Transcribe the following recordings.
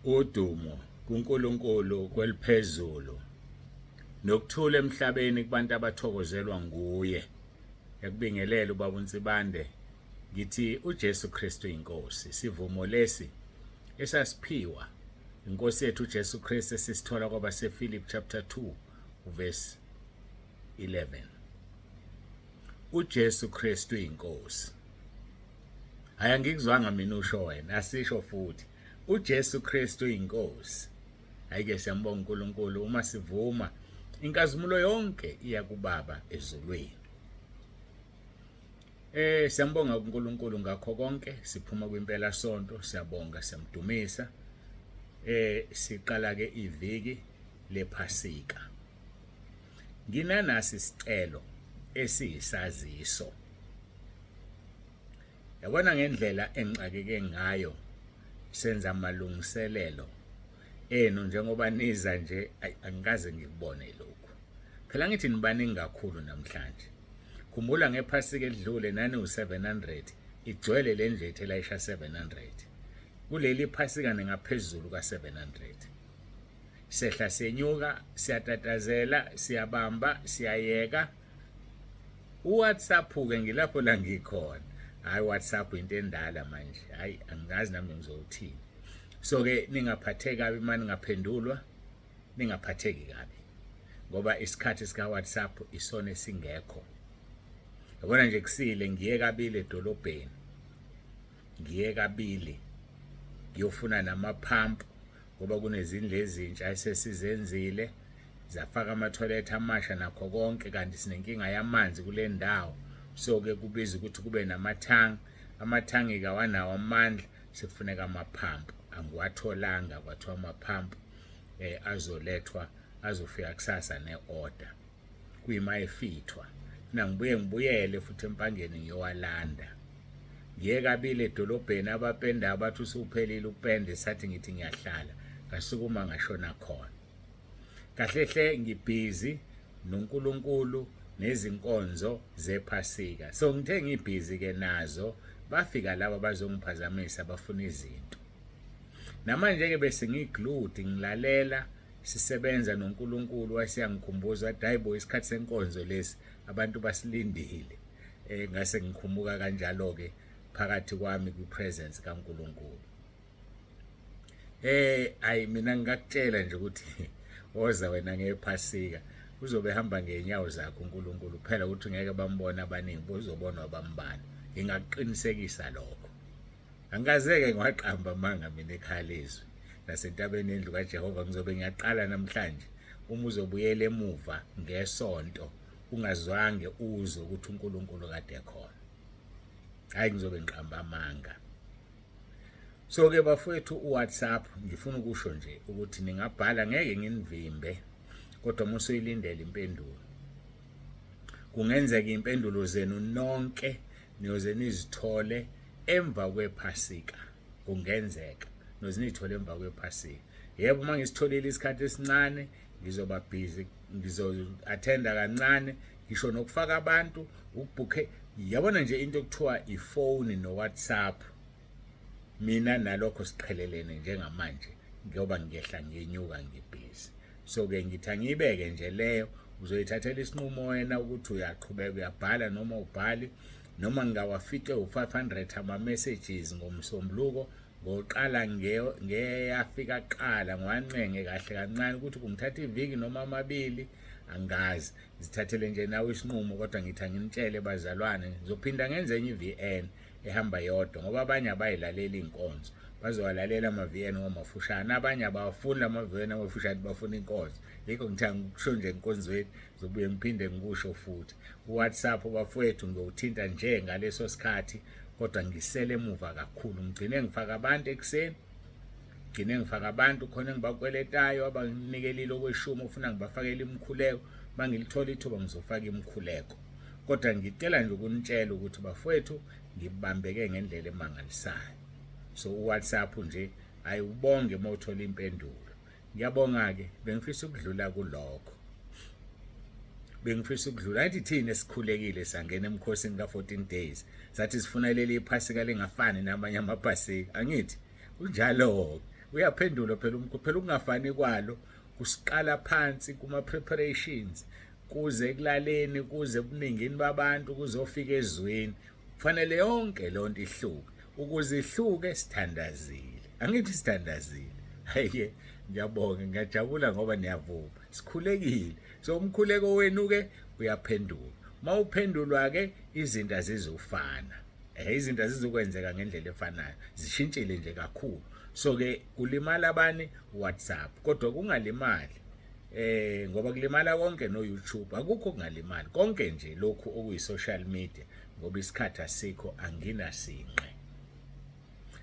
Udumo kuNkulunkulu kweliphezulu nokuthula emhlabeni kubantu abathokozelwa nguye. Yakubingelela ubaba uNsibande ngithi uJesu Kristu inkosi. Sivumo lesi esasiphiwa inkosi yethu uJesu Kristu esisithola kwabasePhilip chapter 2 verse 11. uJesu Kristu inkosi. Ayangikuzwanga mina usho wena, asisho futhi uJesu Kristu inkosi. Ayike siyambonga uNkulunkulu uma sivuma inkazimulo yonke iya kuBaba ezulwini. Siyambonga uNkulunkulu ngakho konke, siphuma kwimpela sonto, siyabonga, siyamdumisa. Siqala ke iviki lePhasika. Nginanasi isicelo esiyisaziso. Yabona ngendlela engixakeke ngayo senza amalungiselelo njengoba niza nje angikaze ngikubone lokho. Phela ngithi nibaningi kakhulu namhlanje. Khumbula ngePhasika edlule nani u700 igcwele le ndlethe elayisha 700. Kuleli Phasika ningaphezulu ka700. Sehla senyuka, siyatatazela, siyabamba, siyayeka. uWhatsApp ke ngilapho la ngikhona. Hayi WhatsApp into endala manje. Hayi angazi nami ngizothini. So ke ningaphatheki kabi manje ngaphendulwa, ningaphatheki kabi. Ngoba isikhathi sika WhatsApp isona singekho. Yabona nje kusile ngiye kabili edolobheni. Ngiye kabili ngiyofuna namaphampu ngoba kunezindlu ezintsha esesizenzile, zafaka ama-toilet amasha nakho konke, kanti sinenkinga yamanzi kule ndawo. So ke kubiza ukuthi kube namathangi. Amathangi kawanawo amandla, sekufuneka amaphampu. Angiwatholanga kwathiwa amaphampu azolethwa, azofika kusasa ne-order. Kuyima efithwa. Ngibuyele futhi empangeni ngiyowalanda. Ngiye kabili edolobheni, abapenda abathi usuphelile upende, sathi ngithi ngiyahlala ngasukuma ngashona khona. Kahle hle ngibhizi noNkulunkulu nezinkonzo zePhasika. So ngithe ngibhizi ke nazo, bafika laba bazongiphazamisa bafuna izinto. Namanje ke bese ngiglued ngilalela sisebenza noNkulunkulu wasiyangikhumbuza ukuthi hayibo isikhathi senkonzo lesi abantu basilindile. Ngase ngikhumuka kanjalo ke phakathi kwami kwipresence kaNkulunkulu. Ayi mina ngakutshela nje ukuthi woza wena ngePhasika uzobe hamba ngenyawo zakho uNkulunkulu phela ukuthi ngeke bambone abaningi bozobona abambani. Ngingakuqinisekisa lokho. Angazeke ngiwaqamba manga mina ekhaya lezwi nasentabeni endlu kaJehova. Ngizobe ngiyaqala namhlanje uma uzobuyela emuva ngesonto ungazwange uzwe ukuthi uNkulunkulu kade ekhona. Hayi ngizobe ngiqamba amanga. So ke bafowethu uWhatsApp ngifuna ukusho nje ukuthi ningabhala, ngeke nginivimbe, kodwa musuyilindele impendulo. Kungenzeka impendulo zenu nonke niyoze nizithole emva kwePhasika. Kungenzeka nozinithole emva kwePhasika. Yebo mangisitholile isikhathi esincane ngizoba busy, ngizo-attenda kancane, ngisho nokufaka abantu ukubhukhe. Yabona nje into ekuthiwa ifoni noWhatsApp, mina nalokho siqhelelene njengamanje ngoba ngiyehla ngenyuka ngibhizi. So ke ngithi angiyibeke nje leyo, uzoyithathela isinqumo wena ukuthi uyaqhubeka uyabhala noma ubhali, noma ngawafike u500 ama-messages ngomsombuluko ngoqala ngeyafika kuqala ngiwancenge kahle kancane ukuthi kungithatha iviki noma amabili angazi. Zithathele nje nawe isinqumo, kodwa ngithi anginitshele bazalwane ngizophinda ngenze enye iVN ehamba yodwa ngoba abanye abayilalela inkonzo, bazowalalela ama-VN ngomafushane, abanye abafuni ama-VN amafushane bafuna inkonzo. Yikho ngithi angikusho nje enkonzweni ngizobuye ngiphinde ngikusho futhi. uWhatsApp bafowethu ngiyowuthinta nje ngaleso sikhathi, kodwa ngisele emuva kakhulu. Ngigcine ngifaka abantu ekuseni, ngigcine ngifaka abantu khona engibakweletayo abanginikelile okweshumi ufuna ngibafakele imikhuleko. Mangilithola ithuba ngizofaka imikhuleko, kodwa ngicela nje ukunitshela ukuthi bafowethu ngibambeke ngendlela emangalisayo. So uWhatsApp nje ayubonge mawuthola impendulo. Ngiyabonga ke, bengifisa ukudlula kulokho. Bengifisa ukudlula athi thina esikhulekile sangena emkhosini ka14 days. Sathi sifuna leli iPhasika lengafani namanye amaPhasika. Angithi unjalo uyaphendula phela phela ukungafani kwalo kusiqala phansi kuma preparations kuze ekulaleni kuze ebuningini babantu kuzofika ezweni kufanele yonke lonto ihluke ukuze ihluke sithandazile angithi sithandazile hayiye ngiyabonga ngiyajabula ngoba niyavuma sikhulekile so umkhuleko wenu ke uyaphendula mawuphendulwa ke izinto azizofana izinto azizokwenzeka ngendlela efanayo zishintshile nje kakhulu so ke kulimala abani WhatsApp kodwa kungalimali ngoba kulimala konke no YouTube akukho kungalimali konke nje lokhu okuyi social media ngoba isikhathi asikho anginasinqe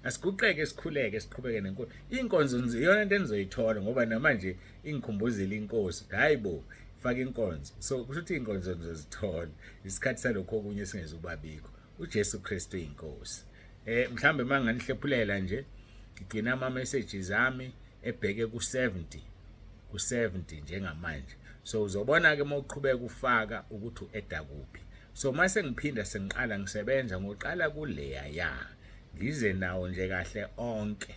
asiguqeke sikhuleke siqhubeke nenkolo inkonzo nje iyona into enizoyithola ngoba namanje ingikhumbuzile inkosi hayibo faka inkonzo so kusho ukuthi inkonzo nizozithola isikhathi salokho okunye singezubabikho uJesu Kristu inkosi mhlambe manganihlephulela nje ngigcina ama messages ami ebheke ku70 njengamanje so uzobona ke mawuqhubeka ufaka ukuthi ueda kuphi so mase ngiphinda sengiqala ngisebenza ngoqala kuleya ya ngize nawo nje kahle onke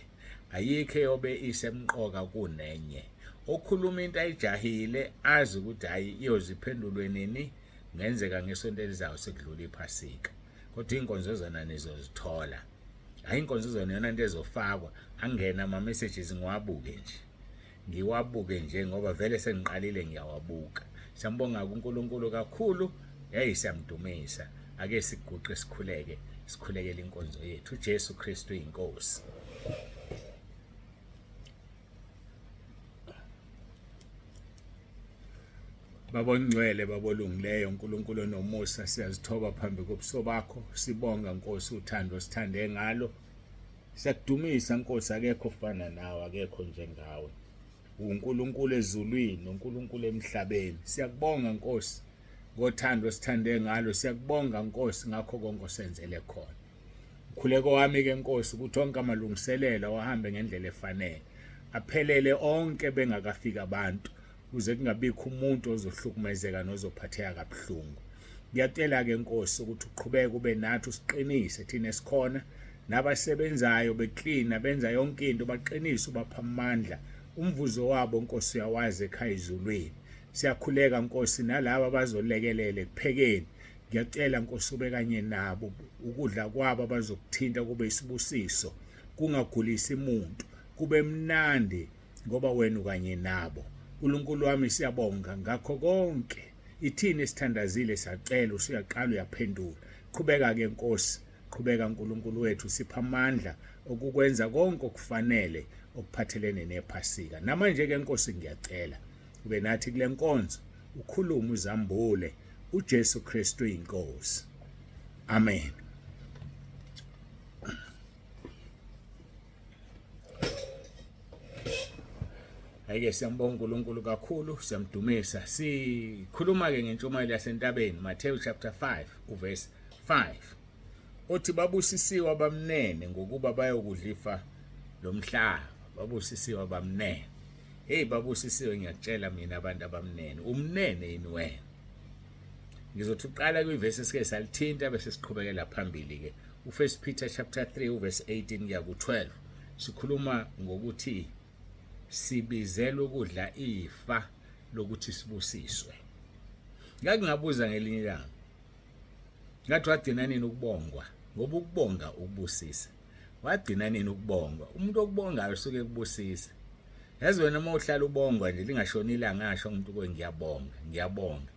ayikho yobe isemqoka kunenye okhuluma into ayijahile azi ukuthi hayi iyoziphendulwe nini ngenzeka ngesonto elizayo sekudlula iphasika kodwa inkonzo zona nizozithola hayi inkonzo zona yona into ezofakwa angena ama messages ngiwabuke nje ngoba vele sengiqalile ngiyawabuka siyambonga uNkulunkulu kakhulu siyamdumisa ake siguqe sikhulekele inkonzo yethu uJesu Kristu inkosi babongcwele babolungileyo uNkulunkulu nomusa siyazithoba phambi kobuso bakho sibonga Nkosi uthando sithande ngalo siyakudumisa Nkosi akekho ofana nawe akekho njengawe uNkulunkulu ezulwini uNkulunkulu emhlabeni siyakubonga Nkosi ngothando sithande ngalo siyakubonga Nkosi ngakho konke osenzele khona ukhuleko wami ke Nkosi ukuthi onke amalungiselelo wahambe ngendlela efanele aphelele onke bengakafika abantu kuze kungabikho umuntu ozohlukumezeka nozophatheka kabuhlungu ngiyacela ke Nkosi ukuthi uqhubeke ube nathi usiqinise thina esikhona nabasebenzayo beklina benza yonke into baqinise ubapha amandla umvuzo wabo Nkosi uyawazi ekhaya izulwini siyakhuleka Nkosi nalabo bazolekelele kuphekeni ngiyacela Nkosi ube kanye nabo ukudla kwabo abazokuthinta kube isibusiso kungagulisi umuntu kube mnandi ngoba wena ukanye nabo uNkulunkulu wami siyabonga ngakho konke ithini esithandazile sacela usuyaqala uyaphendula qhubeka ke Nkosi qhubeka uNkulunkulu wethu sipha amandla okukwenza konke okufanele okuphathelene nephasika namanje ke Nkosi ngiyacela ube nathi kule nkonzo ukhuluma uzambule uJesu Kristu inkosi amen Ayike siyambonga uNkulunkulu kakhulu siyamdumisa sikhuluma ke ngentshumayelo yasentabeni Matthew chapter 5 uverse 5 uthi babusisiwe abamnene ngokuba bayokudlifa lomhlaba babusisiwe abamnene babusisiwe ngiyakutshela mina abantu abamnene umnene yini wena ngizothi uqala kwiverse esike salithinta bese siqhubekela phambili ke uFirst Peter chapter 3 uverse 18 kuya ku12 sikhuluma ngokuthi sibizela ukudla ifa lokuthi sibusiswe ngake ngabuza ngelinye ilanga ngathi wagcina nini ukubongwa ngoba ukubonga ukubusisa wagcina nini ukubongwa umuntu okubongayo usuke kubusisa yazi wena uma uhlala ubongwa nje lingashona ilanga ngasho umuntu kwe ngiyabonga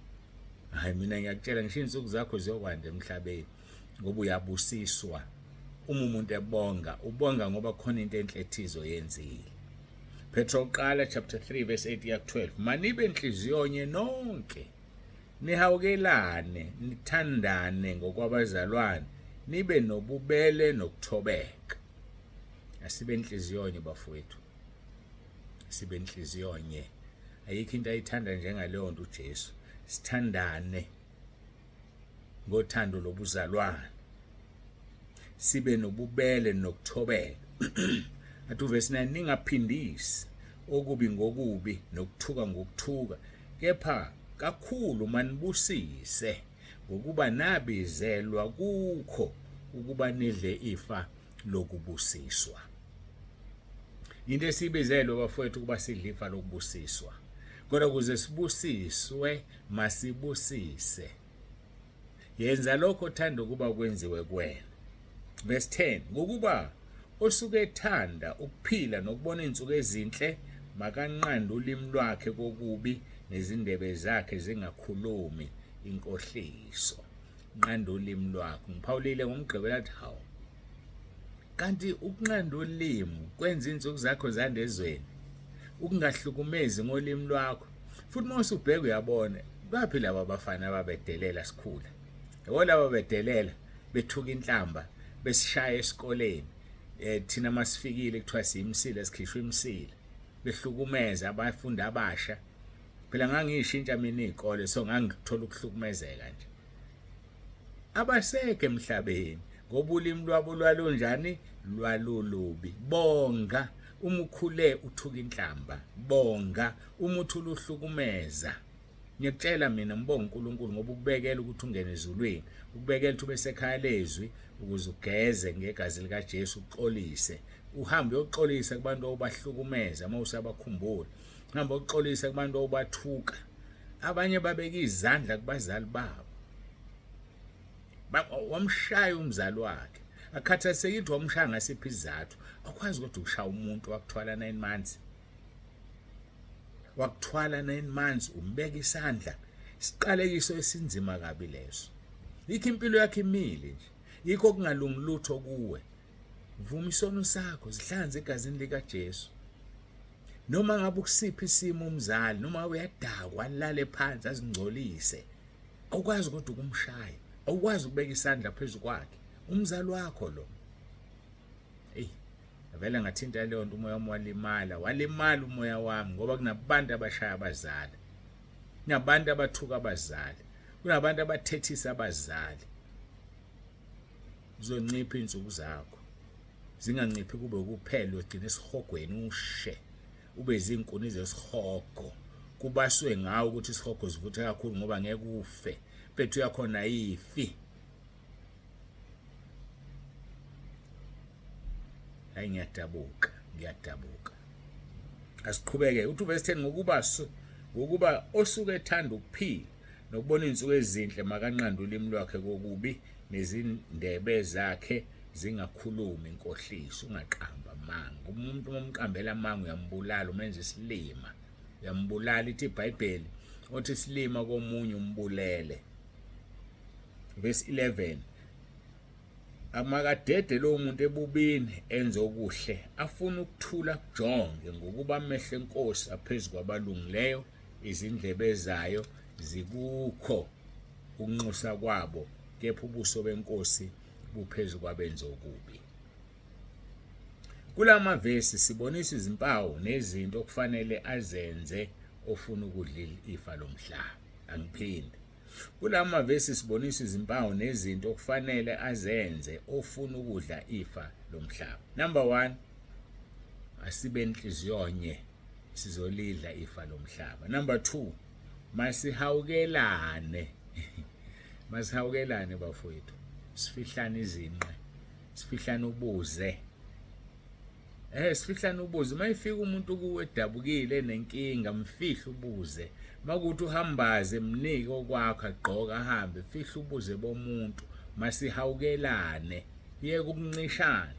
hayi mina ngiyakutshela ngisho insuku zakho ziyokwanda emhlabeni ngoba uyabusiswa uma umuntu ebonga ubonga ngoba khona into enhle ethizo yenzile Petro qala chapter 3 verse 8 ya 12 manibe inhliziyo nye nonke nihawukelane nithandane ngokwabazalwane nibe nobubele nokuthobeka asibe inhliziyo nye bafowethu sibe inhliziyo nye ayikho into ayithanda njengaleyo nto uJesu sithandane ngothando lobuzalwane sibe nobubele nokuthobeka athi verse 9 ningaphindisi okubi ngokubi nokuthuka ngokuthuka kepha kakhulu manibusise ngokuba nabizelwa kukho ukuba nidle ifa lokubusiswa into esibizelwe bafowethu kuba sidla ifa lokubusiswa. Kodwa ukuze sibusiswe masibusise. Yenza lokho othanda ukuba kwenziwe kuwena. Verse 10, ngokuba osuke ethanda ukuphila nokubona izinsuku ezinhle makanqande ulimi lwakhe kokubi nezindebe zakhe zingakhulumi inkohliso. Nqanda ulimi lwakho. Ngiphawulile ngomgqibelo athi hawu. Kanti ukunqanda ulimi kwenza izinsuku zakho zandezweni. Ukungahlukumezi ngolimi lwakho. Futhi mase ubheka uyabona baphi laba bafana ababedelela sikhula. Yebo laba bedelela bethuka inhlamba besishaya esikoleni. Thina masifikile kuthiwa siyimsile sikhishwa imsile. Behlukumeza abafundi abasha. Phela ngangishintsha mina izikole so ngangithola ukuhlukumezeka nje. Abasekho emhlabeni ngoba ulimi lwabo lwalunjani lwalulubi. Bonga uma ukhule uthuka inhlamba. Bonga uma uthula uhlukumeza. Ngiyakutshela mina ngibonga uNkulunkulu ngoba ukubekela ukuthi ungene ezulwini, ukubekela ukuthi ube sekhaya lezwi ukuze ugeze ngegazi lika Jesu uxolise. Uhambe uyoxolisa kubantu obahlukumeza uma usabakhumbula. Uhambe uyoxolisa kubantu obathuka. Abanye babeka izandla kubazali babo. Wamshaya umzali wakhe. Akhathaseki ukuthi wamshaya ngasiphi isizathu. Akwazi ukuthi ushaya umuntu wakuthwala 9 months. Wakuthwala 9 months umbeka isandla. Isiqalekiso esinzima kabi leso. Yikho impilo yakhe imile nje. Yikho kungalungi lutho kuwe. Vuma isono sakho zihlanze egazini lika Jesu. Noma ngabe ukusiphi isimo umzali, noma uyadakwa alale phansi azingcolise. Awukwazi ukuthi ukumshaya. Awukwazi ukubeka isandla phezulu kwakhe. Umzali wakho lo. Vele ngathinta leyo nto umoya wami walimala umoya wami ngoba kunabantu abashaya abazali. Kunabantu abathuka abazali. Kunabantu abathethisa abazali. Uzoncipha insuku zakho. Zinganciphi kube ukuphela ugcina esihogweni ushe. Ube izinkuni zesihogo. Kubaswe ngawo ukuthi isihogo sivuthe kakhulu ngoba ngeke ufe. Bethu yakhona ifi. Hayi ngiyadabuka. Asiqhubeke uthi verse 10 ngokuba osuke ethanda ukuphila nokubona izinsuku ezinhle makanqanda ulimi lwakhe kokubi nezindebe zakhe zingakhulumi inkohliso. Ungaqamba manga. Umuntu omqambela manga uyambulala umenza isilima. Uyambulala ithi iBhayibheli othi isilima komunye umbulele. Verse 11, amakadede lo muntu ebubini enze okuhle afuna ukuthula kujonge ngokuba amehlo enkosi aphezulu kwabalungileyo izindlebe zayo zikukho ukunxusa kwabo kepha ubuso benkosi buphezulu kwabenza okubi. Kulama verse sibonisa izimpawu nezinto okufanele azenze ofuna ukudla ifa lomhlaba. Angiphinde. Kulama verse sibonisa izimpawu nezinto okufanele azenze ofuna ukudla ifa lomhlaba. Number 1, asibe inhliziyonye sizolidla ifa lomhlaba. Number 2, masihawukelane. Masihawukelane bafowethu. Sifihlane izinqe. Sifihlane ubuze. Sifihlane ubuze. Mayifika umuntu kuwe edabukile nenkinga mfihla ubuze. Makuthi uhambaze mnike okwakho agqoka ahambe fihla ubuze bomuntu. Masihawukelane. Yeke ukuncishana.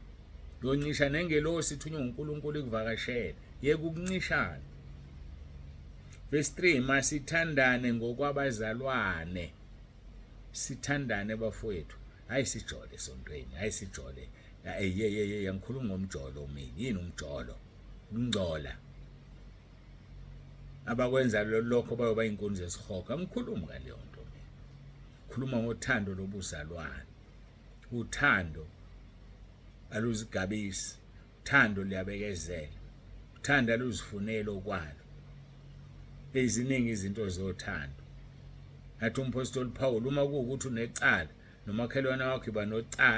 Yoncisha nengelosi ithunywe uNkulunkulu ikuvakashela. Yeke ukuncishana. Verse 3, masithandane ngokwabazalwane. Sithandane bafowethu. Hayi sijole sontweni. Hayi sijole. Ngikhuluma ngomjolo mina. Yini umjolo? Ukungcola. Abakwenza lokho bayoba inkuni zesihogo. Angikhulumi ngaleyo nto mina. Khuluma ngothando lobuzalwane. Uthando aluzigabisi. Uthando liyabekezela. Uthando aluzifunela okwalo. Eziningi izinto zothando. Athi umpostoli Paul uma kuukuthi unecala nomakhelwane wakho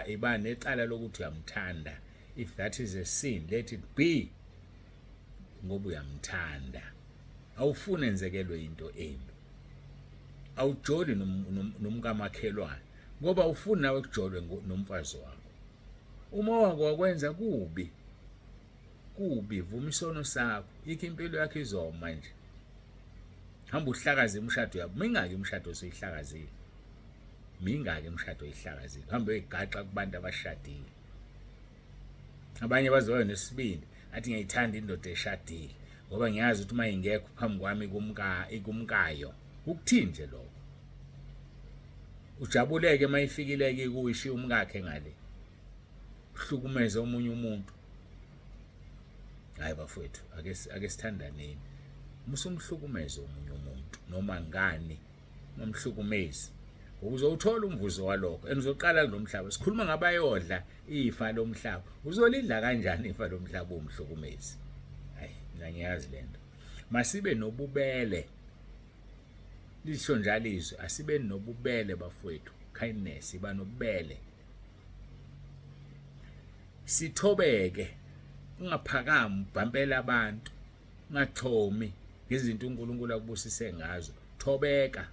iba necala lokuthi uyamthanda. If that is a sin, let it be. Ngoba uyamthanda. Awufune enzekelwe into embi. Awujoli nomkamakhelwane ngoba ufuna nawe kujolwe nomfazi wakho. Uma wakho wakwenza kubi kubi vuma isono sakho ikho impilo yakho izoma nje hamba uhlakaze imshado yabo mingaki imshado oseyihlakazile mingaki imshado oyihlakazile hamba uyigaxa kubantu abashadile abanye bazoba nesibindi athi ngiyithanda indoda eshadile ngoba ngiyazi ukuthi uma ingekho phambi kwami ikumkayo ukuthini nje lokho ujabuleke mayifikileke kuyishiya umkakhe ngale uhlukumeze omunye umuntu hayi bafowethu ake sithandaneni musumhlukumeze omunye umuntu noma ngani nomhlukumezi uzowuthola umvuzo walokho enizoqala kulomhlaba sikhuluma ngabayodla ifa lomhlaba uzolidla kanjani ifa lomhlaba umhlukumezi hayi ngiyazi lento masibe nobubele lisho njalo izwe asibe nobubele bafowethu kindness iba nobubele sithobeke ungaphakami ubhampela abantu ungaxhomi ngezinto uNkulunkulu akubusise ngazo thobeka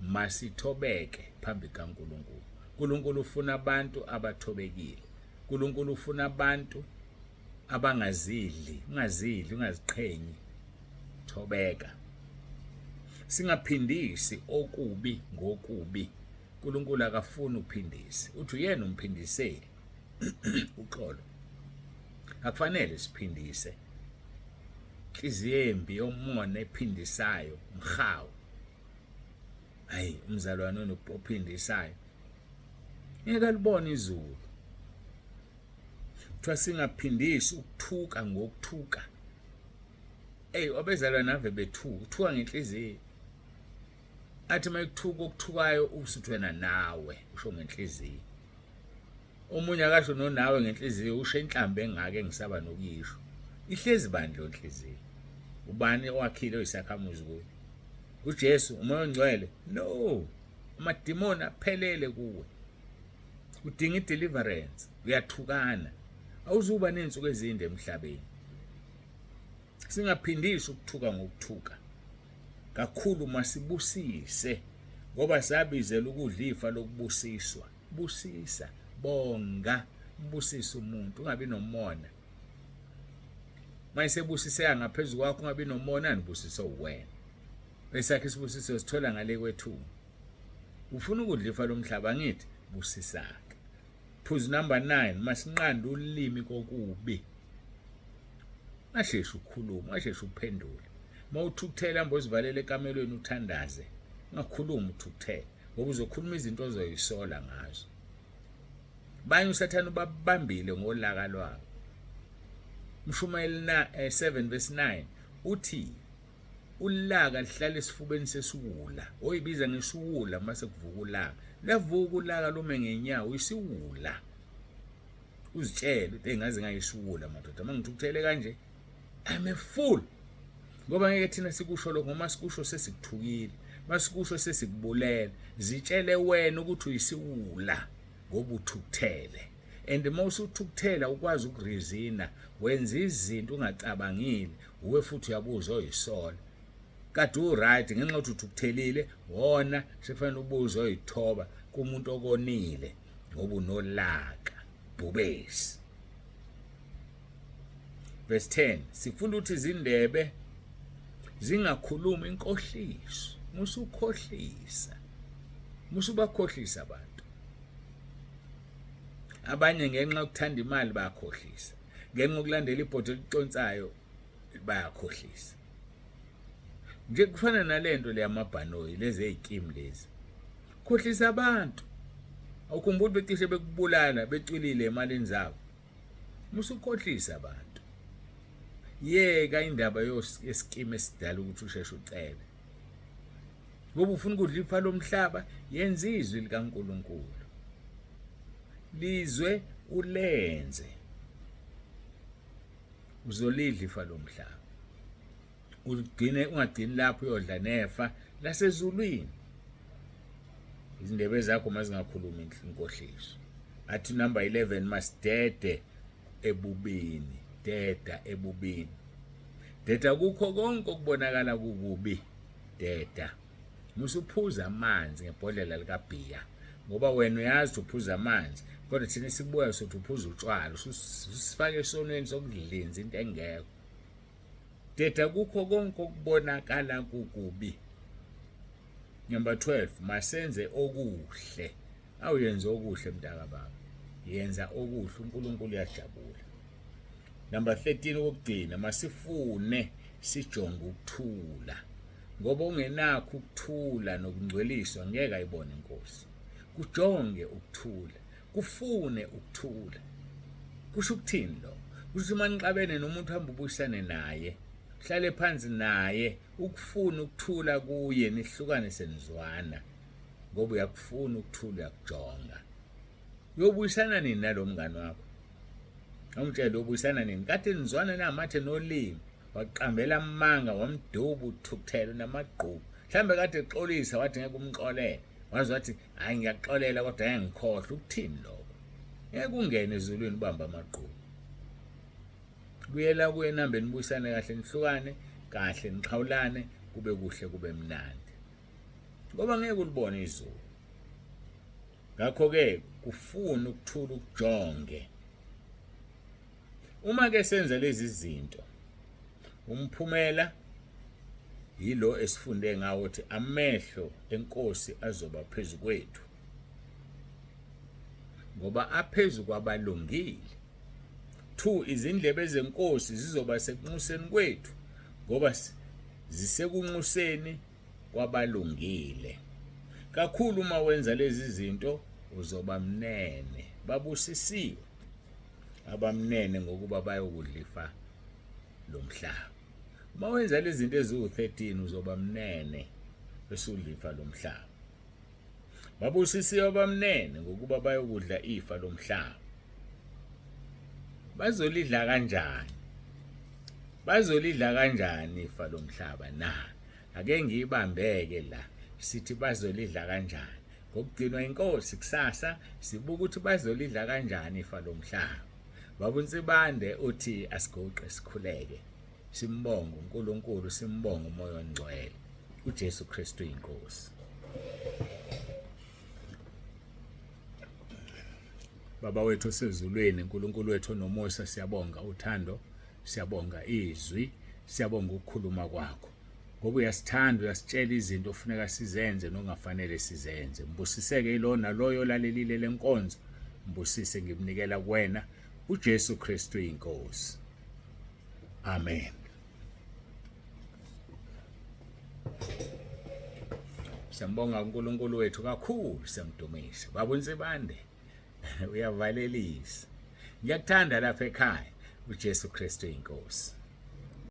masithobeke phambi kaNkulunkulu uNkulunkulu ufuna abantu abathobekile uNkulunkulu ufuna abantu ungazidli ungaziqhenyi thobeka singaphindisi okubi ngokubi uNkulunkulu akafuni uphindise uthi uyena umphindiseli uxolo akufanele siphindise inhliziyo embi yomona ephindisayo mhawu hayi umzalwane ophindisayo ngeke libone izulu kuthiwa singaphindisi ukuthuka ngokuthuka abezalwane nave bethuka ngenhliziyo athi mayikuthuka okuthukayo usuthwena nawe usho ngenhliziyo omunye akasho nonawe ngenhliziyo usho enhlambe engake ngisaba nokuyisho ihlezi bandlo inhliziyo ubani owakhile oyisakhamuzi kuyo uJesu umoya ongcwele no amadimoni aphelele kuwe udinga ideliverance uyathukana awuzuba nensuku ezinde emhlabeni singaphindisi ukuthuka ngokuthuka kakhulu masibusise ngoba sabizela ukudla ifa lokubusiswa busisa bonga ubusisa umuntu ungabi nomona mayisebusiseka ngaphezulu kwakho ungabi nomona anibusiso uwena esakhe isibusiso sithola ngale kwethu ufuna ukudla ifa lomhlaba ngithi busisaka phuzu number 9 masinqanda ulimi kokubi asheshe ukukhuluma asheshe uphendule mawuthukuthela mbozivalele ekamelweni uthandaze ungakhuluma uthukuthela ngoba uzokhuluma izinto ozoyisola ngazo banye usathana ubabambile ngolaka lwabo Mshumayeli 7 verse 9 uthi ulaka lihlala esifubeni sesiwula oyibiza ngesiwula mase kuvuka ulaka lavuka ulaka lume ngenyawo isiwula uzitshela ukuthi engaze ngayisiwula madoda mangithukuthele kanje I'm a fool ngoba ngeke thina sikusho lokho ngoma sikusho sesikuthukile masikusho sesikubulele zitshele wena ukuthi uyisiwula ngoba uthukuthele and mawusuthukuthela ukwazi ukurizina wenza izinto ungacabangile uwe futhi uyabuza oyisola kade uright ngenxa ukuthi uthukuthelile wona sefanele ubuza oyithoba kumuntu okonile ngoba unolaka bubesi verse 10 sifunda ukuthi izindebe zingakhuluma inkohliso musukhohlisa musubakhohlisa abantu abanye ngenxa yokuthanda imali bayakhohlisa ngenxa yokulandela ibhodwe eliconsayo bayakhohlisa nje kufana nalento leyamabhanoyi lezi ezikimi lezi khohlisa abantu awukhumbuli becishe bekubulala becwilile emalini zabo musukhohlisa abantu yeka indaba yesikimi esidala ukuthi usheshe ucebe ngoba ufuna ukudla ifa lomhlaba yenza izwi likaNkulunkulu lizwe ulenze uzolidla ifa lomhlaba ungagcini lapho uyodla nefa lasezulwini izindebe zakho mazingakhuluma inkohliso athi number 11 masidede ebubini deda kukho konke okubonakala kukubi deda musuphuza amanzi ngebhodlela likabhiya ngoba wena uyazi uphuza amanzi kodwa thina sikubuya sothi uphuza utshwala usifake esonweni sokudlinza into engekho. Deda kukho konke okubonakala kukubi. Number 12, masenze okuhle. Awuyenze okuhle mntaka baba. Yenza okuhle, uNkulunkulu uyajabula. Number 13 okugcina, masifune sijonge ukuthula. Ngoba ungenakho ukuthula nokungcweliswa ngeke ayibone inkosi. Kujonge ukuthula, kufune ukuthula. Kusho ukuthini lo? Kusho manixabene nomuntu hamba ubuyisane naye, hlale phansi naye, ukufuna ukuthula kuye nihlukane senizwana. Ngoba uyakufuna ukuthula uyakujonga. Uyobuyisana nini nalomngane wakho? Awumtshela ubuyisana nini? Kade nizwana namathe nolimi, waqambela amanga, wamduba uthukuthela namagqubu. Mhlambe kade exolisa wathi ngeke umxolele. Wazi wathi hayi ngiyaxolela kodwa ayangikhohle. Ukuthini lokho? Ngeke ungene ezulwini ubamba amagqubu. Buyela kuye nambe nibuyisane kahle, nihlukane kahle, nixhawulane, kube kuhle, kube mnandi. Ngoba ngeke ulibone izulu. Ngakho ke kufuna ukuthula ukujonge. Uma ke senza lezi zinto, umphumela yilo esifunde ngawo ukuthi amehlo enkosi azoba phezu kwethu. Ngoba aphezulu kwabalungile. 2, izindlebe zenkosi zizoba sekunxuseni kwethu ngoba zisekunxuseni kwabalungile. Kakhulu uma wenza lezi zinto uzoba mnene. Babusisiwe abamnene ngokuba bayokudla ifa lomhlaba. Uma wenza lezi zinto eziwu13 uzoba mnene bese udla ifa lomhlaba. Babusisiwe abamnene ngokuba bayokudla ifa lomhlaba. Bazolidla kanjani? Bazolidla kanjani ifa lomhlaba na? Ake ngiyibambeke la. Sithi bazolidla kanjani? Ngokugcinwa inkosi kusasa sibuka ukuthi bazolidla kanjani ifa lomhlaba. Babunsibande uthi asigoqe sikhuleke. Simbonge uNkulunkulu, simbonge uMoya oNgcwele. uJesu Kristu inkosi. Baba wethu osezulwini, uNkulunkulu wethu onomusa, siyabonga uthando, siyabonga izwi, siyabonga ukukhuluma kwakho. Ngoba uyasithanda, uyasitshela izinto ofuneka sizenze nongafanele sizenze. Mbusiseke ilona loyo lalelile lenkonzo. Mbusise ngimnikela kuwena uJesu Kristu inkosi. Amen. Siyambonga uNkulunkulu wethu kakhulu, siyamdumisa. Baba uNsibande uyavalelisa. Ngiyakuthanda lapha ekhaya uJesu Kristu inkosi.